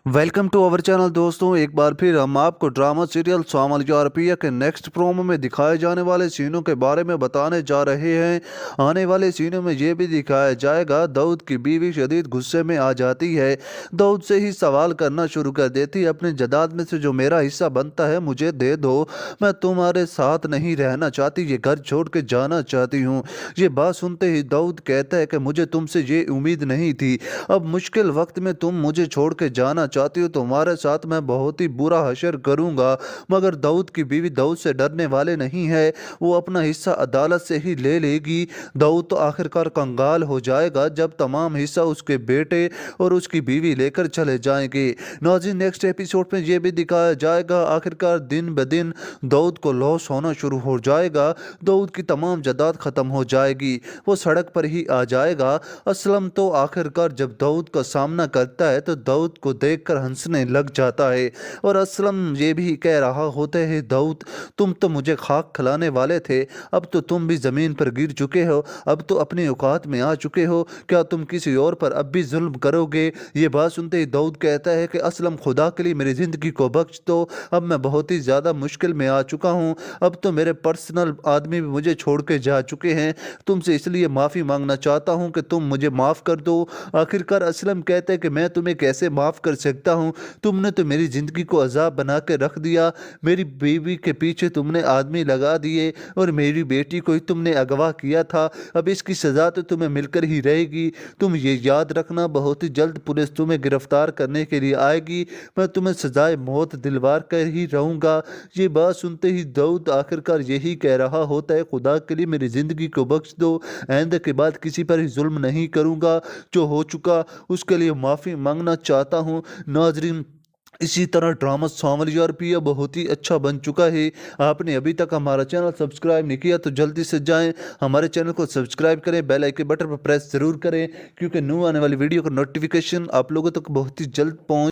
Welcome to our channel दोस्तों। एक बार फिर हम आपको ड्रामा सीरियल स्वामल जारपिया के नेक्स्ट प्रोमो में दिखाए जाने वाले सीनों के बारे में बताने जा रहे हैं। आने वाले सीनों में ये भी दिखाया जाएगा दाऊद की बीवी शदीद गुस्से में आ जाती है। दाऊद से ही सवाल करना शुरू कर देती है, अपने जायदाद में से जो मेरा हिस्सा बनता है मुझे दे दो, मैं तुम्हारे साथ नहीं रहना चाहती, ये घर छोड़ के जाना चाहती हूँ। ये बात सुनते ही दाऊद कहता है कि मुझे तुमसे ये उम्मीद नहीं थी, अब मुश्किल वक्त में तुम मुझे छोड़ के जाना चाहती हो, तुम्हारे साथ मैं बहुत ही बुरा हशर करूंगा। मगर दाऊद की बीवी दाऊद से डरने वाले नहीं है, वो अपना हिस्सा अदालत से ही ले लेगी। दाऊद तो आखिरकार कंगाल हो जाएगा जब तमाम हिस्सा उसके बेटे और उसकी बीवी लेकर चले जाएंगे। नाज़रीन, नेक्स्ट एपिसोड में ये भी दिखाया जाएगा आखिरकार दिन ब दिन दाऊद को लॉस होना शुरू हो जाएगा, दाऊद की तमाम जायदाद खत्म हो जाएगी, वो सड़क पर ही आ जाएगा। असलम तो आखिरकार जब दाऊद का सामना करता है तो दाऊद को देखकर हंसने लग जाता है और असलम ये भी कह रहा होता है, दाऊद तुम तो मुझे खाक खिलाने वाले थे, अब तो तुम भी ज़मीन पर गिर चुके हो, अब तो अपनी औकात में आ चुके हो, क्या तुम किसी और पर अब भी जुल्म करोगे? ये बात सुनते ही दाऊद कहता है कि असलम खुदा के लिए मेरी ज़िंदगी को बख्श दो, अब मैं बहुत ही ज़्यादा मुश्किल में आ चुका हूँ, अब तो मेरे पर्सनल आदमी भी मुझे छोड़ के जा चुके हैं, तुमसे इसलिए माफ़ी मांगना चाहता हूँ कि तुम मुझे माफ़ कर दो। आखिरकार असलम कहते हैं कि मैं तुम्हें कैसे माफ़ कर सकता हूँ, तुमने तो मेरी ज़िंदगी को अजाब बना के रख दिया, मेरी बीवी के पीछे तुमने आदमी लगा दिए और मेरी बेटी को ही तुमने अगवा किया था, अब इसकी सज़ा तो तुम्हें मिलकर ही रहेगी। तुम ये याद रखना, बहुत ही जल्द पुलिस तुम्हें गिरफ्तार करने के लिए आएगी, मैं तुम्हें सजाए मौत दिलवार कर ही रहूँगा। ये बात सुनते ही दाऊद आखिरकार यही कह रहा होता है, खुदा के लिए मेरी ज़िंदगी को बख्श दो, आइंदा के बाद किसी पर ही जुल्म नहीं करूँगा, जो हो चुका उसके लिए माफ़ी मांगना चाहता हूँ। नाजरीन, इसी तरह ड्रामा स्वामल जारपिया बहुत ही अच्छा बन चुका है। आपने अभी तक हमारा चैनल सब्सक्राइब नहीं किया तो जल्दी से जाएं, हमारे चैनल को सब्सक्राइब करें, बेल आइकन बटन पर प्रेस ज़रूर करें, क्योंकि न्यू आने वाली वीडियो का नोटिफिकेशन आप लोगों तक बहुत ही जल्द पहुँच